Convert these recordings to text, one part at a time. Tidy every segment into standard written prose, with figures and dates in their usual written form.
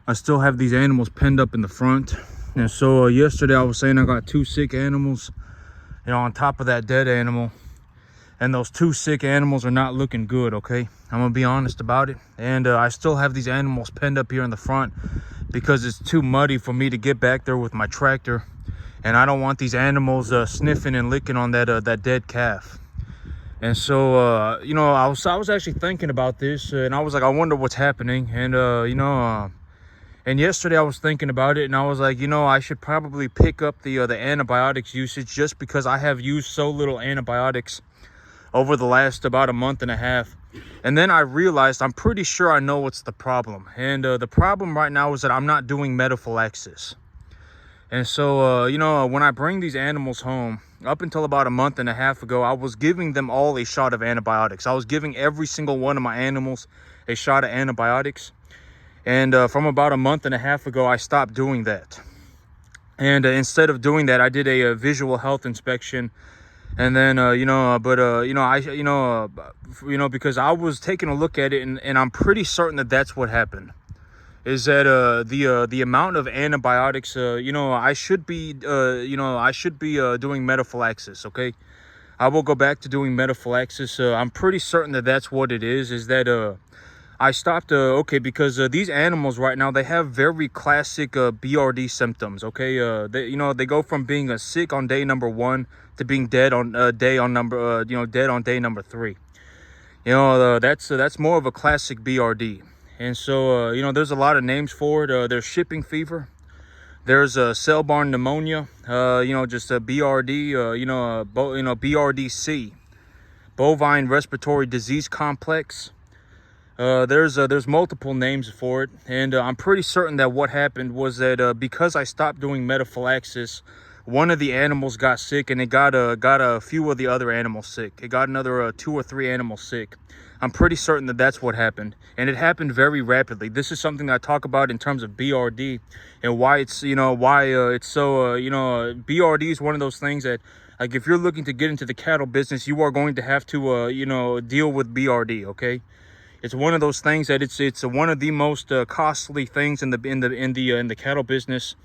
I still have these animals penned up in the front. And so yesterday I was saying I got 2 sick animals, you know, on top of that dead animal. And those 2 sick animals are not looking good, okay? I'm gonna be honest about it. And I still have these animals penned up here in the front because it's too muddy for me to get back there with my tractor. And I don't want these animals sniffing and licking on that dead calf. And so, you know, I was actually thinking about this, and I was like, I wonder what's happening. And, you know, and yesterday I was thinking about it, and I was like, you know, I should probably pick up the antibiotics usage, just because I have used so little antibiotics over the last about a month and a half. And then I realized I'm pretty sure I know what's the problem. And the problem right now is that I'm not doing metaphylaxis. And so, you know, when I bring these animals home, up until about a month and a half ago, I was giving them all a shot of antibiotics. I was giving every single one of my animals a shot of antibiotics. And from about a month and a half ago, I stopped doing that. And instead of doing that, I did a visual health inspection. And then, you know, because I was taking a look at it, and I'm pretty certain that that's what happened. Is that the amount of antibiotics, you know, I should be doing metaphylaxis, okay? I will go back to doing metaphylaxis. I'm pretty certain that that's what it is that I stopped, okay, because these animals right now, they have very classic BRD symptoms, okay? They go from being sick on day number 1 to being dead on day on day number 3. You know, that's more of a classic BRD. And so, you know, there's a lot of names for it. There's shipping fever. There's cell-borne pneumonia. You know, just a BRD. BRDC, bovine respiratory disease complex. There's multiple names for it, and I'm pretty certain that what happened was that because I stopped doing metaphylaxis, one of the animals got sick, and it got a few of the other animals sick. It got another 2 or 3 animals sick. I'm pretty certain that that's what happened, and it happened very rapidly. This is something that I talk about in terms of BRD and why it's, you know, it's so, you know, BRD is one of those things that, like, if you're looking to get into the cattle business, you are going to have to, you know, deal with BRD, okay? It's one of those things that it's one of the most costly things in the cattle business.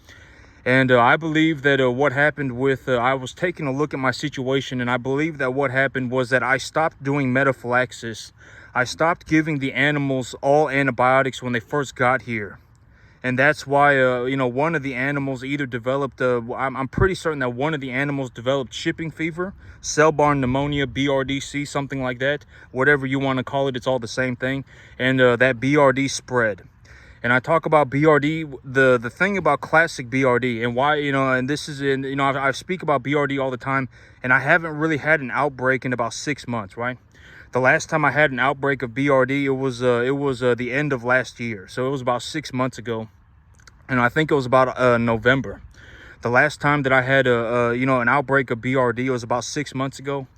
And I believe that what happened with, I was taking a look at my situation, and I believe that what happened was that I stopped doing metaphylaxis. I stopped giving the animals all antibiotics when they first got here. And that's why, you know, one of the animals either developed, I'm pretty certain that one of the animals developed shipping fever, cell-borne pneumonia, BRDC, something like that. Whatever you want to call it, it's all the same thing. And that BRD spread. And I talk about BRD, the thing about classic BRD and why, you know, and this is in, you know, I speak about BRD all the time, and I haven't really had an outbreak in about 6 months, right? The last time I had an outbreak of BRD, it was the end of last year. So it was about 6 months ago. And I think it was about November. The last time that I had an outbreak of BRD was about 6 months ago.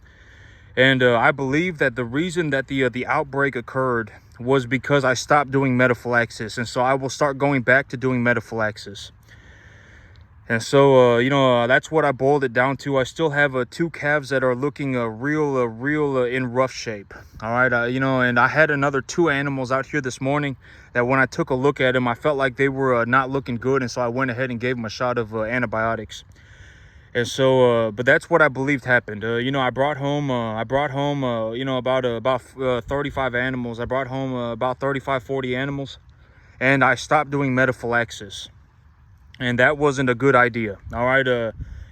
And I believe that the reason that the outbreak occurred was because I stopped doing metaphylaxis. And so I will start going back to doing metaphylaxis. And so, you know, that's what I boiled it down to. I still have 2 calves that are looking real in rough shape. All right, you know, and I had another 2 animals out here this morning that when I took a look at them, I felt like they were not looking good. And so I went ahead and gave them a shot of antibiotics. And so, but that's what I believed happened. You know, I brought home, you know, about 35 animals. I brought home about 35, 40 animals, and I stopped doing metaphylaxis. And that wasn't a good idea. All right.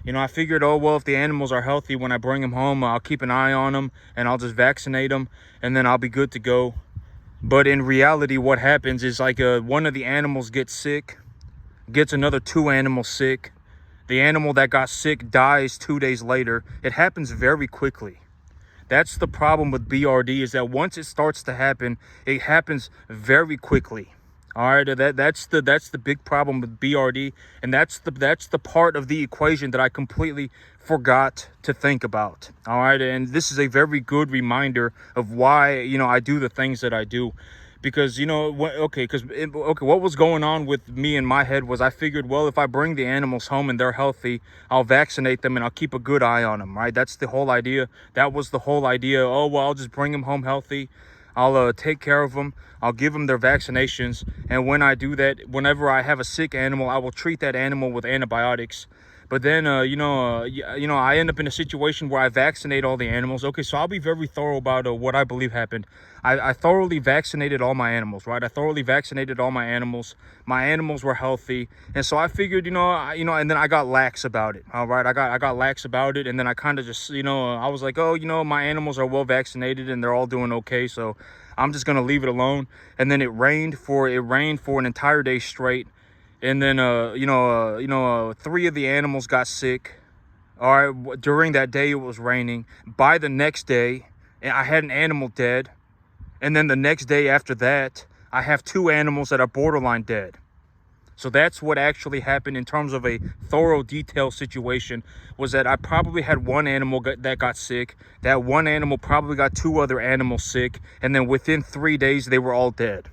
You know, I figured, oh, well, if the animals are healthy, when I bring them home, I'll keep an eye on them and I'll just vaccinate them and then I'll be good to go. But in reality, what happens is like one of the animals gets sick, gets another 2 animals sick. The animal that got sick dies 2 days later. It happens very quickly. That's the problem with BRD, is that once it starts to happen, it happens very quickly. All right, that's the big problem with BRD, and that's the part of the equation that I completely forgot to think about. All right, and this is a very good reminder of why, you know, I do the things that I do. Because, you know, what was going on with me in my head was I figured, well, if I bring the animals home and they're healthy, I'll vaccinate them and I'll keep a good eye on them, right? That's the whole idea. That was the whole idea. Oh, well, I'll just bring them home healthy. I'll take care of them. I'll give them their vaccinations. And when I do that, whenever I have a sick animal, I will treat that animal with antibiotics. But then, I end up in a situation where I vaccinate all the animals. Okay, so I'll be very thorough about what I believe happened. I thoroughly vaccinated all my animals, right? I thoroughly vaccinated all my animals. My animals were healthy, and so I figured, and then I got lax about it. All right, I got lax about it, and then I kind of just, I was like, oh, my animals are well vaccinated and they're all doing okay, so I'm just gonna leave it alone. And then it rained for an entire day straight. And then, 3 of the animals got sick. All right, during that day, it was raining. By the next day, I had an animal dead. And then the next day after that, I have 2 animals that are borderline dead. So that's what actually happened in terms of a thorough, detailed situation, was that I probably had 1 animal that got sick. That 1 animal probably got 2 other animals sick. And then within 3 days, they were all dead.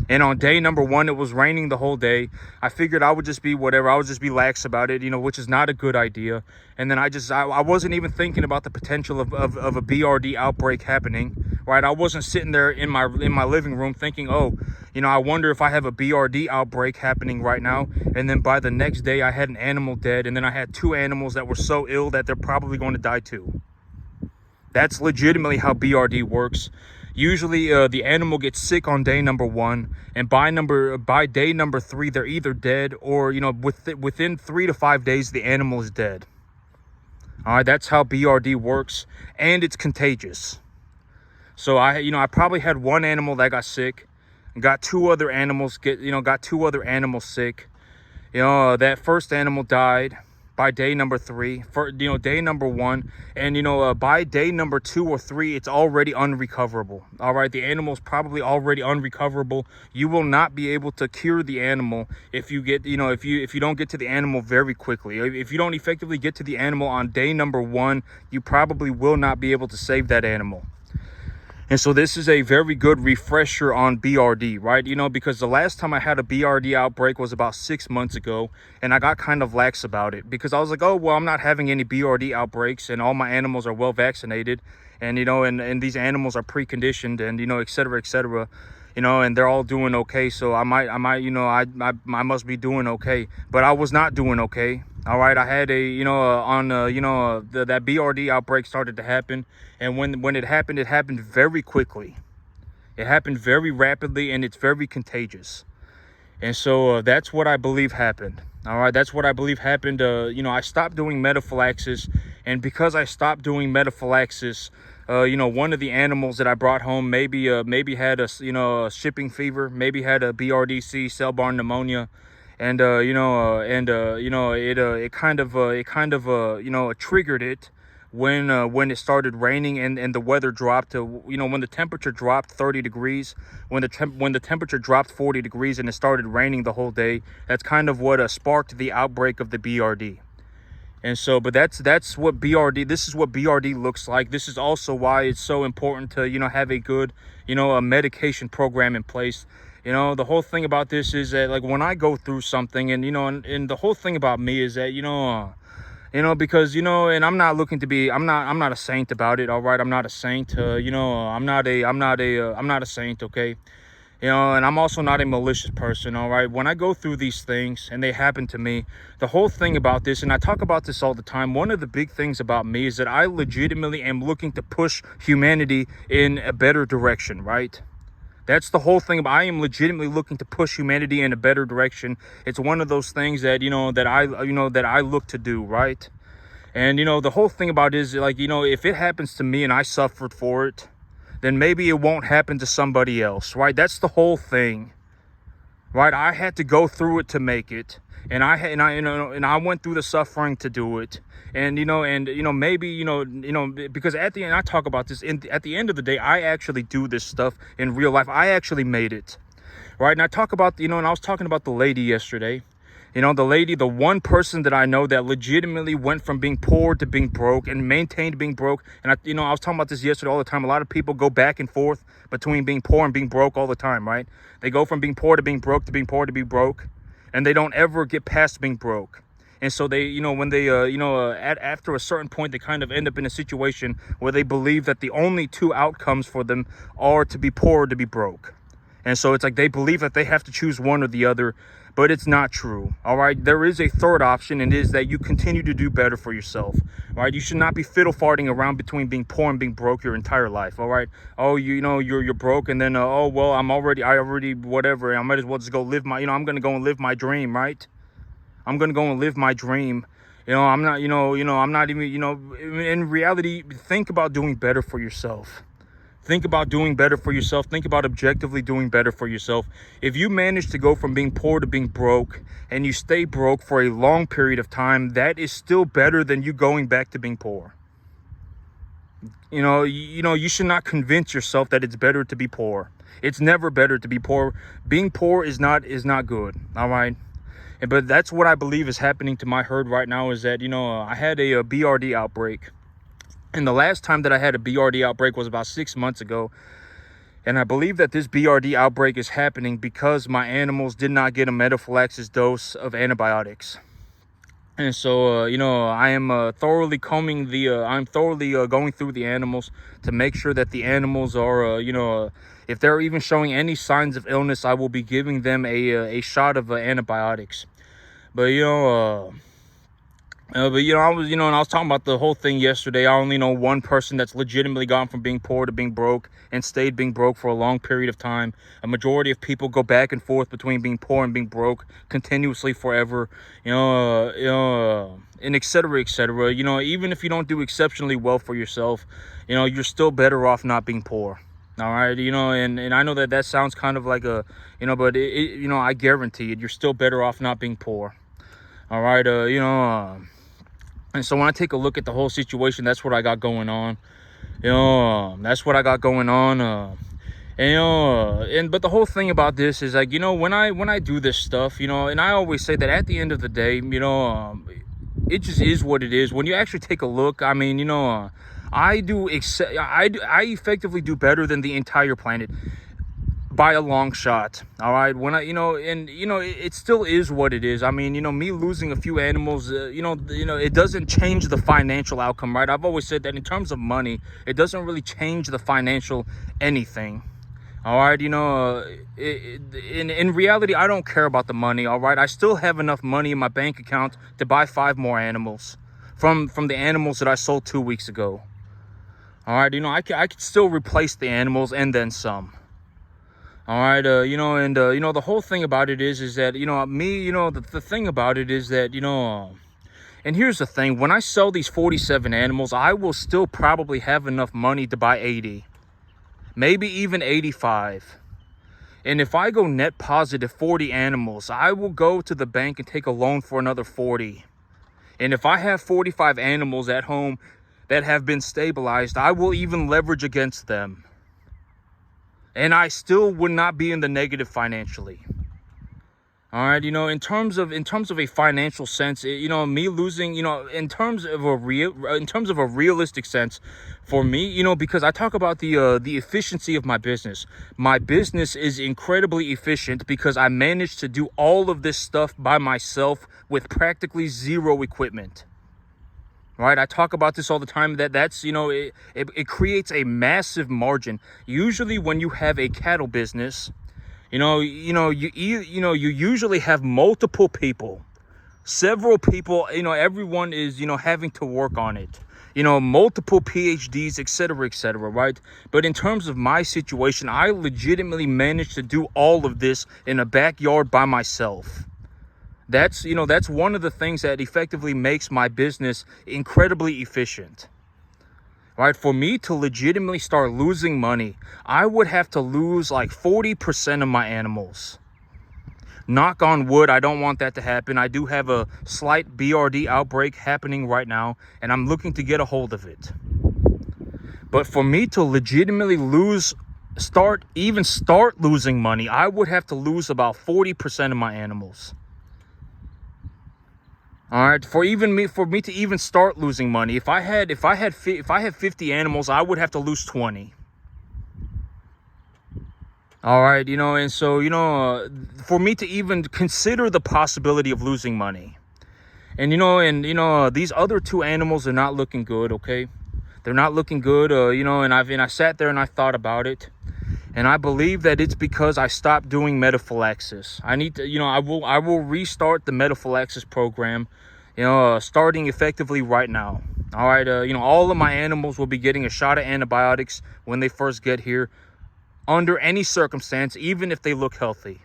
And on day number 1, it was raining the whole day. I figured I would just be whatever. I would just be lax about it, which is not a good idea. And then I wasn't even thinking about the potential of a BRD outbreak happening, right? I wasn't sitting there in my living room thinking, oh, I wonder if I have a BRD outbreak happening right now. And then by the next day, I had an animal dead. And then I had 2 animals that were so ill that they're probably going to die too. That's legitimately how BRD works. Usually the animal gets sick on day number 1, and by day number 3, they're either dead or, within 3 to 5 days, the animal is dead. All right, that's how BRD works, and it's contagious. So I probably had 1 animal that got sick, got 2 other animals sick. That first animal died by day number 3, for day number 1, and by day number 2 or 3, it's already unrecoverable. All right, the animal's probably already unrecoverable. You will not be able to cure the animal if you don't get to the animal very quickly. If you don't effectively get to the animal on day number 1, you probably will not be able to save that animal. And so this is a very good refresher on BRD, right? Because the last time I had a BRD outbreak was about 6 months ago, and I got kind of lax about it because I was like, oh, well, I'm not having any BRD outbreaks and all my animals are well vaccinated, and, and these animals are preconditioned and, et cetera, and they're all doing okay. So I must be doing okay, but I was not doing okay. All right, I had that BRD outbreak started to happen, and when it happened very quickly. It happened very rapidly, and it's very contagious. And so that's what I believe happened. All right, that's what I believe happened. I stopped doing metaphylaxis, and because I stopped doing metaphylaxis, one of the animals that I brought home maybe had a shipping fever, maybe had a BRDC, cell-borne pneumonia. And it kind of triggered it when it started raining and the weather dropped to, when the temperature dropped 30 degrees, when the temperature dropped 40 degrees and it started raining the whole day. That's kind of what sparked the outbreak of the BRD. And so, but that's what BRD, this is what BRD looks like. This is also why it's so important to, have a good, a medication program in place. The whole thing about this is that, like, when I go through something, and and the whole thing about me is that because and I'm not looking to be, I'm not a saint about it. All right, I'm not a saint. I'm not a saint. Okay, and I'm also not a malicious person. All right, when I go through these things and they happen to me, the whole thing about this, and I talk about this all the time, one of the big things about me is that I legitimately am looking to push humanity in a better direction, right? That's the whole thing. I am legitimately looking to push humanity in a better direction. It's one of those things that, that I look to do, right? And, the whole thing about it is, like, if it happens to me and I suffered for it, then maybe it won't happen to somebody else, right? That's the whole thing, right? I had to go through it to make it. And I went through the suffering to do it. And, maybe, because at the end, I talk about this, at the end of the day, I actually do this stuff in real life. I actually made it, right? And I talk about, and I was talking about the lady yesterday, the one person that I know that legitimately went from being poor to being broke and maintained being broke. And I was talking about this yesterday all the time. A lot of people go back and forth between being poor and being broke all the time, right? They go from being poor to being broke to being poor to be broke. And they don't ever get past being broke. And so they, when they, after a certain point, they kind of end up in a situation where they believe that the only two outcomes for them are to be poor or to be broke. And so it's like they believe that they have to choose one or the other, but it's not true. All right, there is a third option, and it is that you continue to do better for yourself. All right, you should not be fiddle farting around between being poor and being broke your entire life. All right, oh, you're broke, and then oh well, I already whatever. I might as well just go live my, I'm gonna go and live my dream, right? I'm gonna go and live my dream. I'm not, I'm not even, in reality, think about doing better for yourself. Think about doing better for yourself. Think about objectively doing better for yourself. If you manage to go from being poor to being broke, and you stay broke for a long period of time, that is still better than you going back to being poor. You should not convince yourself that it's better to be poor. It's never better to be poor. Being poor is not good. All right. But that's what I believe is happening to my herd right now, is that, I had a BRD outbreak. And the last time that I had a BRD outbreak was about 6 months ago. And I believe that this BRD outbreak is happening because my animals did not get a metaphylaxis dose of antibiotics. And so, I am thoroughly going through the animals to make sure that the animals are, if they're even showing any signs of illness, I will be giving them a shot of antibiotics. But, I was talking about the whole thing yesterday. I only know one person that's legitimately gone from being poor to being broke and stayed being broke for a long period of time. A majority of people go back and forth between being poor and being broke continuously forever, and et cetera, et cetera. Even if you don't do exceptionally well for yourself, you're still better off not being poor. All right, and I know that sounds kind of like a, but I guarantee it, you're still better off not being poor. All right, and so when I take a look at the whole situation, that's what I got going on. That's what I got going on. But the whole thing about this is like, when I do this stuff, and I always say that at the end of the day, it just is what it is. When you actually take a look, I mean, I effectively do better than the entire planet by a long shot. All right, when it still is what it is. I mean, me losing a few animals, it doesn't change the financial outcome, right? I've always said that in terms of money, it doesn't really change the financial anything. All right, in reality, I don't care about the money. All right, I still have enough money in my bank account to buy 5 more animals from the animals that I sold 2 weeks ago. All right, I could still replace the animals and then some. All right, the whole thing about it is that, the thing about it is that, and here's the thing, when I sell these 47 animals, I will still probably have enough money to buy 80, maybe even 85. And if I go net positive 40 animals, I will go to the bank and take a loan for another 40. And if I have 45 animals at home that have been stabilized, I will even leverage against them. And I still would not be in the negative financially. All right, in terms of a financial sense, me losing, in terms of a realistic sense, for me, because I talk about the efficiency of my business. My business is incredibly efficient because I managed to do all of this stuff by myself with practically zero equipment. Right, I talk about this all the time. That's it creates a massive margin. Usually, when you have a cattle business, you usually have multiple people, several people. Everyone is having to work on it. Multiple PhDs, et cetera, right? But in terms of my situation, I legitimately managed to do all of this in a backyard by myself. That's one of the things that effectively makes my business incredibly efficient. Right? For me to legitimately start losing money, I would have to lose like 40% of my animals. Knock on wood, I don't want that to happen. I do have a slight BRD outbreak happening right now, and I'm looking to get a hold of it. But for me to legitimately start losing money, I would have to lose about 40% of my animals. All right, for me to even start losing money, if I had 50 animals, I would have to lose 20. All right, and so for me to even consider the possibility of losing money, And these other two animals are not looking good. Okay, they're not looking good. And I sat there and I thought about it, and I believe that it's because I stopped doing metaphylaxis. I need to, I will restart the metaphylaxis program, starting effectively right now. All right, all of my animals will be getting a shot of antibiotics when they first get here, under any circumstance, even if they look healthy.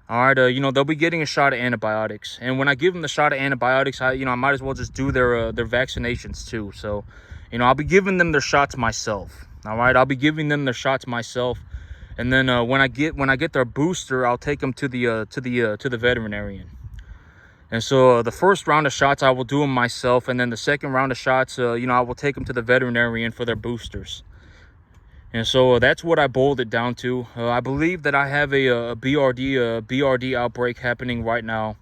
All right, they'll be getting a shot of antibiotics, and when I give them the shot of antibiotics, I might as well just do their vaccinations too. So, I'll be giving them their shots myself. All right, I'll be giving them their shots myself, and then when I get their booster, I'll take them to the veterinarian. And so the first round of shots I will do them myself, and then the second round of shots, I will take them to the veterinarian for their boosters. And so that's what I boiled it down to. I believe that I have a BRD outbreak happening right now.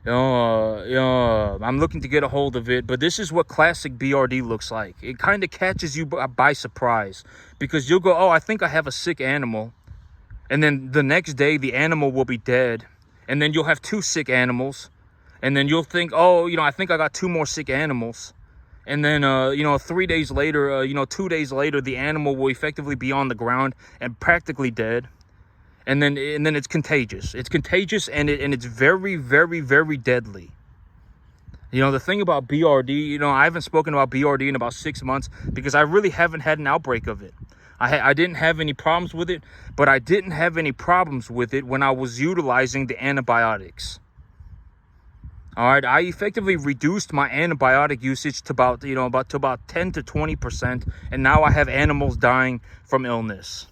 I'm looking to get a hold of it, but this is what classic BRD looks like. It kind of catches you by surprise, because you'll go, oh, I think I have a sick animal. And then the next day, the animal will be dead. And then you'll have two sick animals. And then you'll think, oh, I think I got two more sick animals. And then, 3 days later, 2 days later, the animal will effectively be on the ground and practically dead. And then it's contagious. It's contagious, and it's very, very, very deadly. The thing about BRD, I haven't spoken about BRD in about 6 months because I really haven't had an outbreak of it. I didn't have any problems with it, but I didn't have any problems with it when I was utilizing the antibiotics. All right, I effectively reduced my antibiotic usage to about 10 to 20%, and now I have animals dying from illness.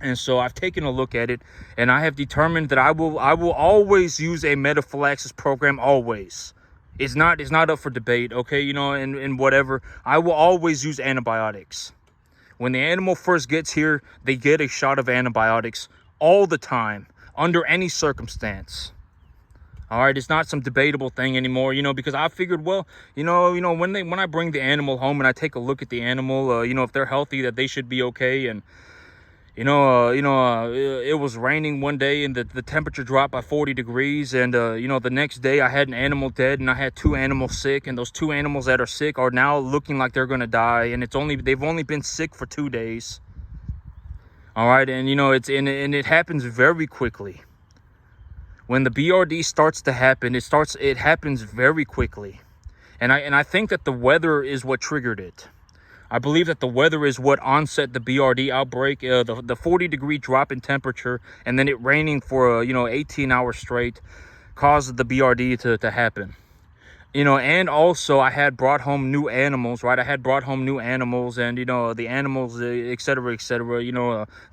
And so I've taken a look at it, and I have determined that I will always use a metaphylaxis program. Always, it's not up for debate. Okay, and whatever, I will always use antibiotics. When the animal first gets here, they get a shot of antibiotics all the time, under any circumstance. All right, it's not some debatable thing anymore, because I figured, well, when I bring the animal home and I take a look at the animal, if they're healthy, that they should be okay. And it was raining one day, and the temperature dropped by 40 degrees, and the next day I had an animal dead, and I had two animals sick, and those two animals that are sick are now looking like they're gonna die, and they've only been sick for 2 days. All right, and it happens very quickly. When the BRD starts to happen, it happens very quickly. And I think that the weather is what triggered it. I believe that the weather is what onset the BRD outbreak. The 40-degree drop in temperature, and then it raining for 18 hours straight, caused the BRD to happen. And also I had brought home new animals, right? I had brought home new animals, and the animals, et cetera,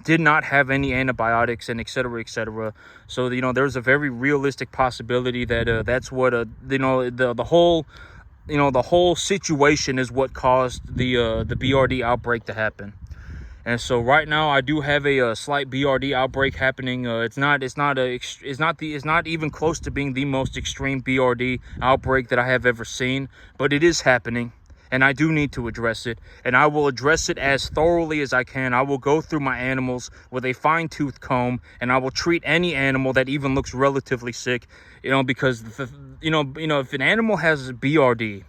did not have any antibiotics, and et cetera. So there's a very realistic possibility that that's what the whole situation is what caused the BRD outbreak to happen. And so right now I do have a slight BRD outbreak happening. It's not even close to being the most extreme BRD outbreak that I have ever seen, but it is happening, and I do need to address it, and I will address it as thoroughly as I can. I will go through my animals with a fine-tooth comb, and I will treat any animal that even looks relatively sick, because if an animal has BRD,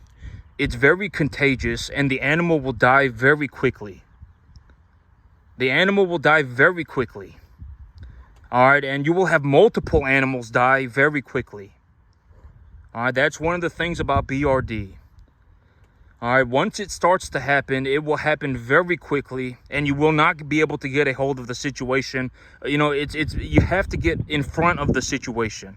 it's very contagious, and the animal will die very quickly. The animal will die very quickly. All right, and you will have multiple animals die very quickly. All right, that's one of the things about BRD. All right, once it starts to happen, it will happen very quickly, and you will not be able to get a hold of the situation. You have to get in front of the situation.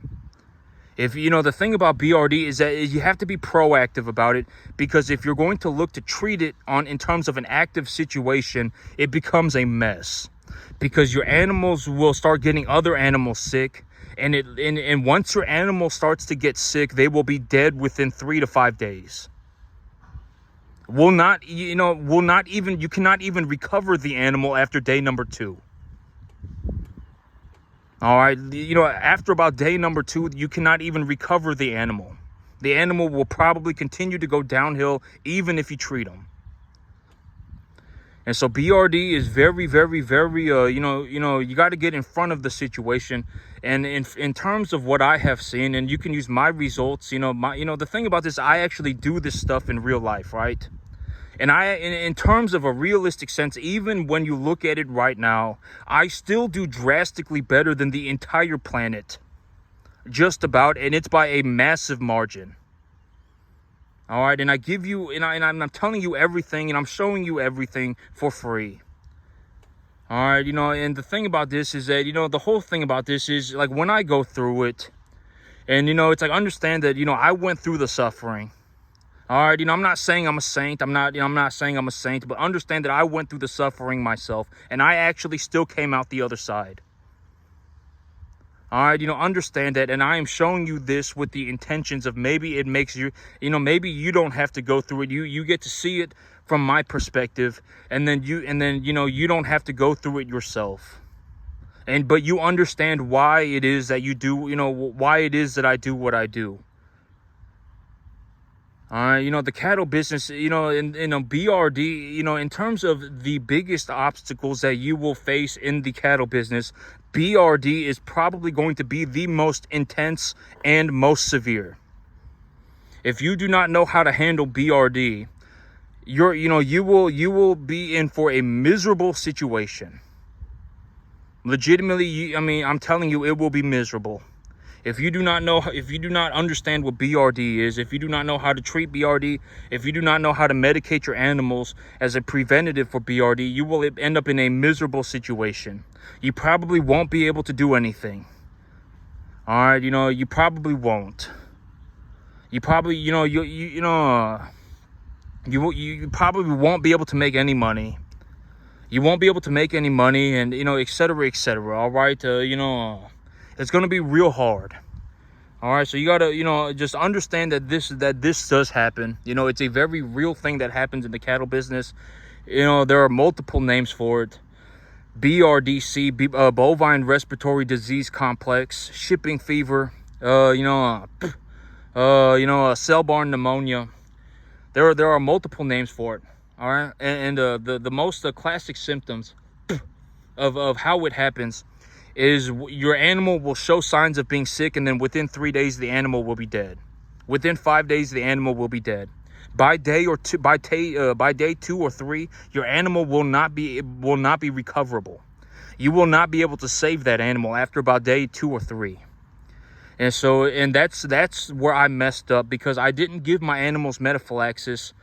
If the thing about BRD is that you have to be proactive about it, because if you're going to look to treat it in terms of an active situation, it becomes a mess, because your animals will start getting other animals sick, and once your animal starts to get sick, they will be dead within 3 to 5 days. You cannot even recover the animal after day number 2. All right, after about day number 2, you cannot even recover the animal. The animal will probably continue to go downhill even if you treat them. And so BRD is very, very, very, you got to get in front of the situation. And in terms of what I have seen, and you can use my results, the thing about this, I actually do this stuff in real life, right? And in terms of a realistic sense, even when you look at it right now, I still do drastically better than the entire planet. Just about, and it's by a massive margin. All right, and I give you, and I'm telling you everything, and I'm showing you everything for free. All right, and the thing about this is that, the whole thing about this is, like, when I go through it, and, it's like, understand that, I went through the suffering. All right, I'm not saying I'm a saint. I'm not saying I'm a saint, but understand that I went through the suffering myself, and I actually still came out the other side. All right, understand that, and I am showing you this with the intentions of maybe it makes you, maybe you don't have to go through it. You get to see it from my perspective, and then you don't have to go through it yourself. But you understand why it is that you do, why it is that I do what I do. The cattle business, in BRD, in terms of the biggest obstacles that you will face in the cattle business, BRD is probably going to be the most intense and most severe. If you do not know how to handle BRD, you will be in for a miserable situation. Legitimately, I'm telling you, it will be miserable. If you do not understand what BRD is, if you do not know how to treat BRD, if you do not know how to medicate your animals as a preventative for BRD, you will end up in a miserable situation. You probably won't be able to do anything. All right, you probably won't. You probably, you probably won't be able to make any money. You won't be able to make any money, and et cetera, et cetera. All right, it's going to be real hard. All right, so you got to, just understand that this does happen. It's a very real thing that happens in the cattle business. There are multiple names for it. BRDC, bovine respiratory disease complex, shipping fever, cell-borne pneumonia. There are multiple names for it. All right, and the most classic symptoms of how it happens is your animal will show signs of being sick, and then within 3 days the animal will be dead. Within 5 days the animal will be dead. By day 2 or 3, your animal will not be recoverable. You will not be able to save that animal after about day 2 or 3. And that's where I messed up, because I didn't give my animals metaphylaxis.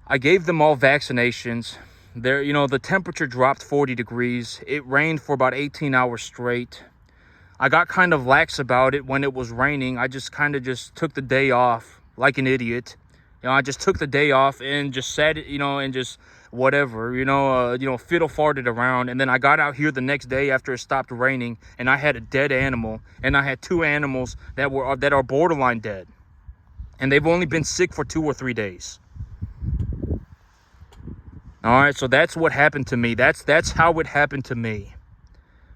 I gave them all vaccinations. The temperature dropped 40 degrees. It rained for about 18 hours straight. I got kind of lax about it when it was raining. I just took the day off like an idiot. I just took the day off and just sat, and just whatever, fiddle farted around. And then I got out here the next day after it stopped raining, and I had a dead animal, and I had 2 animals that are borderline dead, and they've only been sick for 2 or 3 days. All right, so that's what happened to me. That's how it happened to me.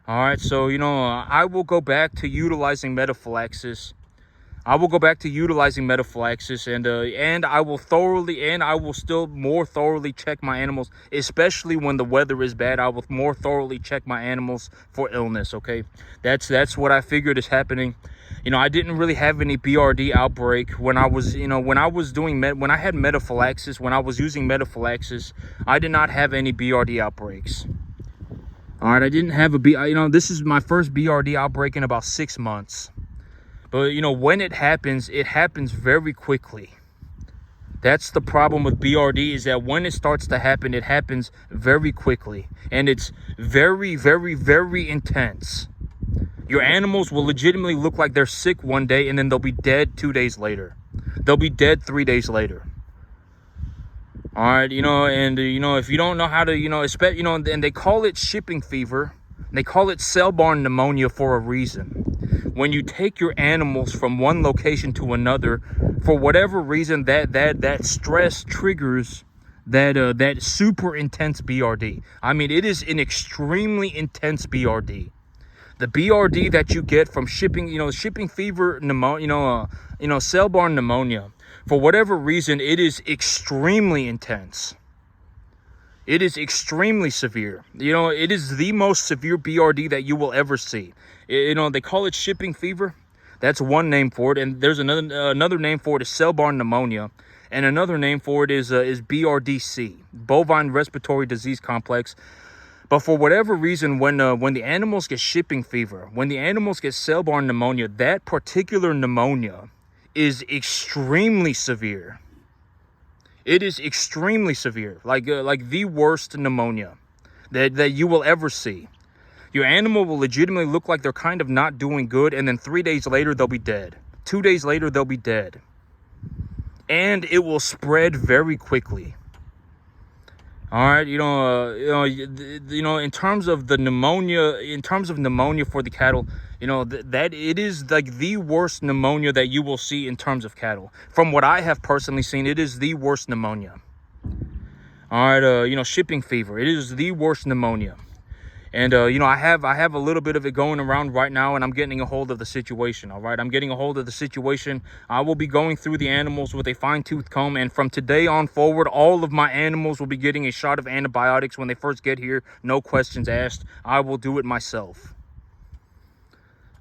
All right, so I will go back to utilizing metaphylaxis. And I will still more thoroughly check my animals, especially when the weather is bad. I will more thoroughly check my animals for illness. Okay, that's what I figured is happening. I didn't really have any BRD outbreak when I was, when I had metaphylaxis, when I was using metaphylaxis, I did not have any BRD outbreaks. All right, I didn't have this is my first BRD outbreak in about 6 months. But, when it happens very quickly. That's the problem with BRD, is that when it starts to happen, it happens very quickly. And it's very, very, very intense. Your animals will legitimately look like they're sick one day, and then they'll be dead 2 days later. They'll be dead 3 days later. All right, if you don't know how to, and they call it shipping fever. They call it cell-borne pneumonia for a reason. When you take your animals from one location to another, for whatever reason, that stress triggers that super intense BRD. It is an extremely intense BRD. The BRD that you get from shipping fever, pneumonia, cell-borne pneumonia, for whatever reason, it is extremely intense. It is extremely severe. You know, it is the most severe BRD that you will ever see. You know, they call it shipping fever. That's one name for it. And there's another name for it is cell-borne pneumonia. And another name for it is BRDC, bovine respiratory disease complex. But for whatever reason, when the animals get shipping fever, when the animals get cell-borne pneumonia, that particular pneumonia is extremely severe. It is extremely severe, like the worst pneumonia that you will ever see. Your animal will legitimately look like they're kind of not doing good, and then 3 days later they'll be dead. 2 days later they'll be dead, and it will spread very quickly. All right, you know, in terms of the pneumonia for the cattle, you know, that it is like the worst pneumonia that you will see in terms of cattle. From what I have personally seen, it is the worst pneumonia. All right, you know, shipping fever, it is the worst pneumonia. And, you know, I have a little bit of it going around right now, and I'm getting a hold of the situation, all right? I'm getting a hold of the situation. I will be going through the animals with a fine-tooth comb, and from today on forward, all of my animals will be getting a shot of antibiotics when they first get here. No questions asked. I will do it myself.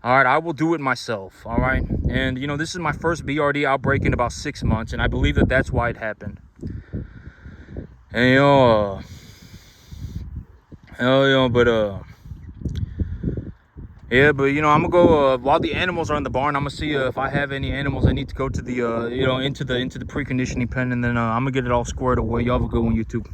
All right, I will do it myself, all right? And, you know, this is my first BRD outbreak in about 6 months, and I believe that that's why it happened. And, you know, yeah, but you know, I'm gonna go while the animals are in the barn. I'm gonna see if I have any animals that need to go to the you know, into the preconditioning pen, and then I'm gonna get it all squared away. Y'all have a good one, YouTube.